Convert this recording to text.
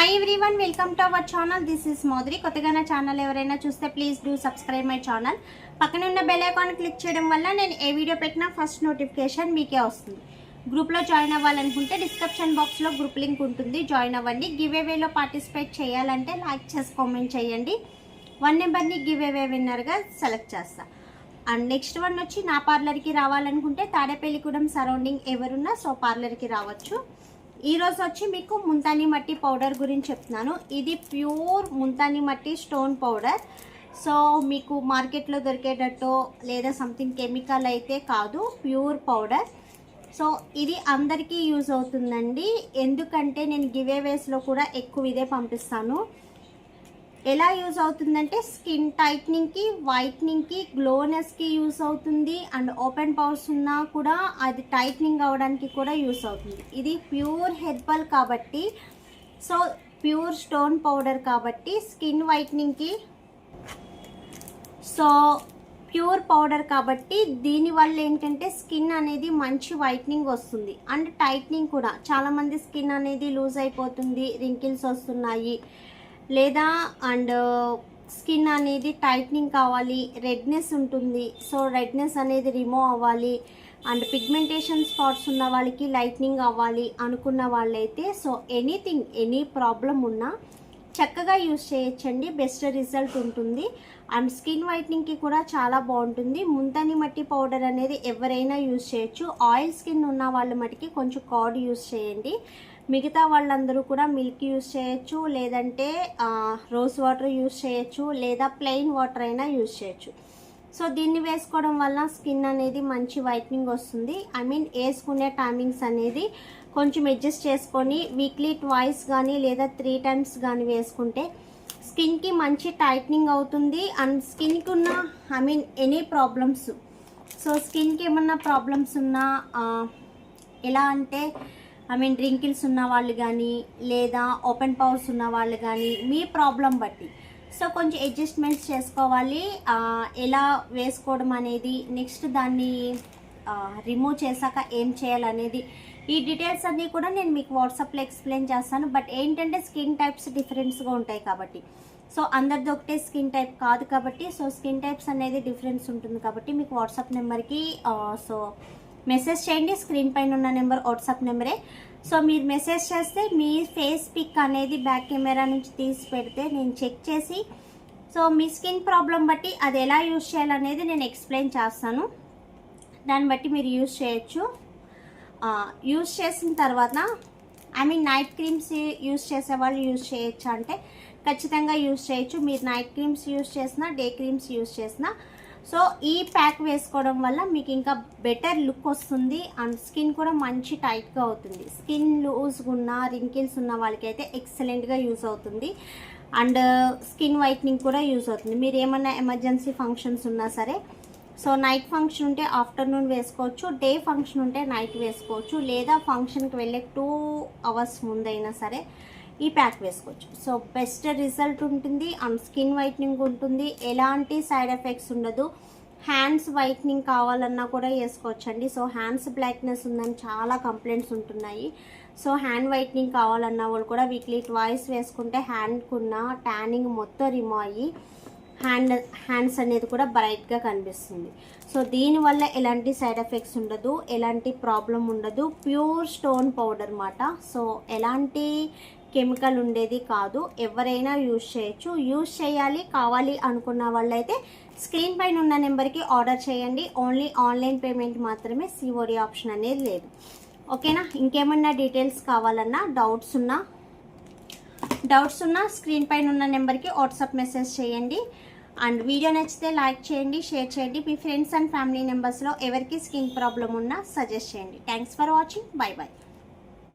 Hi everyone, welcome to our channel. This is Modari. కొత్తగా నా channel ఎవరైనా చూస్తే please do subscribe my channel. పక్కన ఉన్న బెల్ ఐకాన్ క్లిక్ చేయడం వల్ల నేను ఏ వీడియో పెట్టినా ఫస్ట్ నోటిఫికేషన్ మీకే వస్తుంది. గ్రూప్లో జాయిన్ అవ్వాలనుకుంటే డిస్క్రిప్షన్ బాక్స్లో గ్రూప్ లింక్ ఉంటుంది, జాయిన్ అవ్వండి. గివ్ అవేలో పార్టిసిపేట్ చేయాలంటే లైక్ చేసి కామెంట్ చేయండి. 1 నెంబర్ని గివ్ అవే విన్నర్గా సెలెక్ట్ చేస్తా. అండ్ నెక్స్ట్ వన్ వచ్చి నా పార్లర్కి రావాలనుకుంటే తాడేపల్లిగూడెం సరౌండింగ్ ఎవరున్నా సో పార్లర్కి రావచ్చు. ఈరోజు వచ్చి మీకు ముంతాని మట్టి పౌడర్ గురించి చెప్తున్నాను. ఇది ప్యూర్ ముంతాని మట్టి స్టోన్ పౌడర్. సో మీకు మార్కెట్లో దొరికేటట్టు లేదా సంథింగ్ కెమికల్ అయితే కాదు, ప్యూర్ పౌడర్. సో ఇది అందరికీ యూజ్ అవుతుందండి. ఎందుకంటే నేను గివ్ అవేస్లో కూడా ఎక్కువ ఇదే పంపిస్తాను. ఎలా యూజ్ అవుతుందంటే స్కిన్ టైట్నింగ్కి, వైట్నింగ్కి, గ్లోనెస్కి యూజ్ అవుతుంది. అండ్ ఓపెన్ పౌర్స్ ఉన్నా కూడా అది టైట్నింగ్ అవ్వడానికి కూడా యూజ్ అవుతుంది. ఇది ప్యూర్ హెర్బల్ కాబట్టి, సో ప్యూర్ స్టోన్ పౌడర్ కాబట్టి స్కిన్ వైట్నింగ్కి, సో ప్యూర్ పౌడర్ కాబట్టి దీనివల్ల ఏంటంటే స్కిన్ అనేది మంచి వైట్నింగ్ వస్తుంది. అండ్ టైట్నింగ్ కూడా. చాలామంది స్కిన్ అనేది లూజ్ అయిపోతుంది, రింకిల్స్ వస్తున్నాయి, లేదా అండ్ స్కిన్ అనేది టైట్నింగ్ కావాలి, రెడ్నెస్ ఉంటుంది, సో రెడ్నెస్ అనేది రిమూవ్ అవ్వాలి, అండ్ పిగ్మెంటేషన్ స్పాట్స్ ఉన్న వాళ్ళకి లైట్నింగ్ అవ్వాలి అనుకున్న వాళ్ళైతే సో ఎనీథింగ్, ఎనీ ప్రాబ్లం ఉన్నా చక్కగా యూస్ చేయొచ్చండి. బెస్ట్ రిజల్ట్ ఉంటుంది. అండ్ స్కిన్ వైట్నింగ్కి కూడా చాలా బాగుంటుంది. ముంతాని మట్టి పౌడర్ అనేది ఎవరైనా యూజ్ చేయొచ్చు. ఆయిల్ స్కిన్ ఉన్న వాళ్ళ మట్టికి కొంచెం కర్డ్ యూజ్ చేయండి. మిగతా వాళ్ళందరూ కూడా మిల్క్ యూజ్ చేయొచ్చు, లేదంటే రోజ్ వాటర్ యూజ్ చేయొచ్చు, లేదా ప్లెయిన్ వాటర్ అయినా యూజ్ చేయొచ్చు. సో దీన్ని వేసుకోవడం వల్ల స్కిన్ అనేది మంచి వైట్నింగ్ వస్తుంది. ఐ మీన్ వేసుకునే టైమింగ్స్ అనేది కొంచెం అడ్జస్ట్ చేసుకొని వీక్లీ ట్వైస్ కానీ లేదా 3 టైమ్స్ కానీ వేసుకుంటే స్కిన్కి మంచి టైట్నింగ్ అవుతుంది. అండ్ స్కిన్కి ఉన్న I mean any problems, so స్కిన్కి ఏమన్నా ప్రాబ్లమ్స్ ఉన్నా ఎలా అంటే ఐ మీన్ రింకిల్స్ ఉన్న వాళ్ళు కానీ లేదా ఓపెన్ పౌర్స్ ఉన్న వాళ్ళు కానీ మీ ప్రాబ్లం బట్టి సో కొంచెం అడ్జస్ట్మెంట్స్ చేసుకోవాలి. ఎలా వేసుకోవడం అనేది, నెక్స్ట్ దాన్ని రిమూవ్ చేశాక ఏం చేయాలనేది, ఈ డీటెయిల్స్ అన్నీ కూడా నేను మీకు వాట్సాప్లో ఎక్స్ప్లెయిన్ చేస్తాను. బట్ ఏంటంటే స్కిన్ టైప్స్ డిఫరెన్స్గా ఉంటాయి కాబట్టి, సో అందరిది ఒకటే స్కిన్ టైప్ కాదు కాబట్టి, సో స్కిన్ టైప్స్ అనేది డిఫరెన్స్ ఉంటుంది కాబట్టి మీకు వాట్సాప్ నెంబర్కి సో మెసేజ్ చేయండి. స్క్రీన్ పైన ఉన్న నెంబర్ వాట్సాప్ నెంబరే. సో మీరు మెసేజ్ చేస్తే మీ ఫేస్ పిక్ అనేది బ్యాక్ కెమెరా నుంచి తీసి పెడితే నేను చెక్ చేసి సో మీ స్కిన్ ప్రాబ్లం బట్టి అది ఎలా యూజ్ చేయాలనేది నేను ఎక్స్ప్లెయిన్ చేస్తాను. దాన్ని బట్టి మీరు యూజ్ చేయొచ్చు. యూజ్ చేసిన తర్వాత I mean night creams use చేసేవాళ్ళు యూజ్ చేయొచ్చు అంటే ఖచ్చితంగా యూజ్ చేయొచ్చు. మీరు నైట్ క్రీమ్స్ యూజ్ చేసినా, డే క్రీమ్స్ యూజ్ చేసినా సో ఈ ప్యాక్ వేసుకోవడం వల్ల మీకు ఇంకా బెటర్ లుక్ వస్తుంది. అండ్ స్కిన్ కూడా మంచి టైట్గా అవుతుంది. స్కిన్ లూజ్గా ఉన్న, రింకిల్స్ ఉన్న వాళ్ళకైతే ఎక్సలెంట్గా యూజ్ అవుతుంది. అండ్ స్కిన్ వైట్నింగ్ కూడా యూజ్ అవుతుంది. మీరు ఏమన్నా ఎమర్జెన్సీ ఫంక్షన్స్ ఉన్నా సరే, సో నైట్ ఫంక్షన్ ఉంటే ఆఫ్టర్నూన్ వేసుకోవచ్చు, డే ఫంక్షన్ ఉంటే నైట్ వేసుకోవచ్చు, లేదా ఫంక్షన్కి వెళ్ళే 2 అవర్స్ ముందైనా సరే ఈ ప్యాక్ వేసుకోవచ్చు. సో బెస్ట్ రిజల్ట్ ఉంటుంది. అండ్ స్కిన్ వైట్నింగ్ ఉంటుంది, ఎలాంటి సైడ్ ఎఫెక్ట్స్ ఉండదు. హ్యాండ్స్ వైట్నింగ్ కావాలన్నా కూడా వేసుకోవచ్చండి. సో హ్యాండ్స్ బ్లాక్నెస్ ఉందని చాలా కంప్లైంట్స్ ఉంటున్నాయి. సో హ్యాండ్ వైట్నింగ్ కావాలన్న వాళ్ళు కూడా వీక్లీ ట్వైస్ వేసుకుంటే హ్యాండ్కున్న ట్యానింగ్ మొత్తం రిమూవ్ అయ్యి హ్యాండ్స్ అనేది కూడా బ్రైట్గా కనిపిస్తుంది. సో దీనివల్ల ఎలాంటి సైడ్ ఎఫెక్ట్స్ ఉండదు, ఎలాంటి ప్రాబ్లం ఉండదు. ప్యూర్ స్టోన్ పౌడర్ మాట. సో ఎలాంటి కెమికల్ ఉండేది కాదు. ఎవరైనా యూజ్ చేయొచ్చు. యూజ్ చేయాలి కావాలి అనుకున్న వాళ్ళైతే స్క్రీన్ పైన ఉన్న నెంబర్కి ఆర్డర్ చేయండి. ఓన్లీ ఆన్లైన్ పేమెంట్ మాత్రమే, సిఓడి ఆప్షన్ అనేది లేదు. ఓకేనా? ఇంకేమన్నా డీటెయిల్స్ కావాలన్నా, డౌట్స్ ఉన్నా స్క్రీన్ పైన ఉన్న నెంబర్కి వాట్సాప్ మెసేజ్ చేయండి. అండ్ వీడియో నచ్చితే లైక్ చేయండి, షేర్ చేయండి. మీ ఫ్రెండ్స్ అండ్ ఫ్యామిలీ మెంబర్స్లో ఎవరికి స్కిన్ ప్రాబ్లం ఉన్నా సజెస్ట్ చేయండి. Thanks for watching. By by.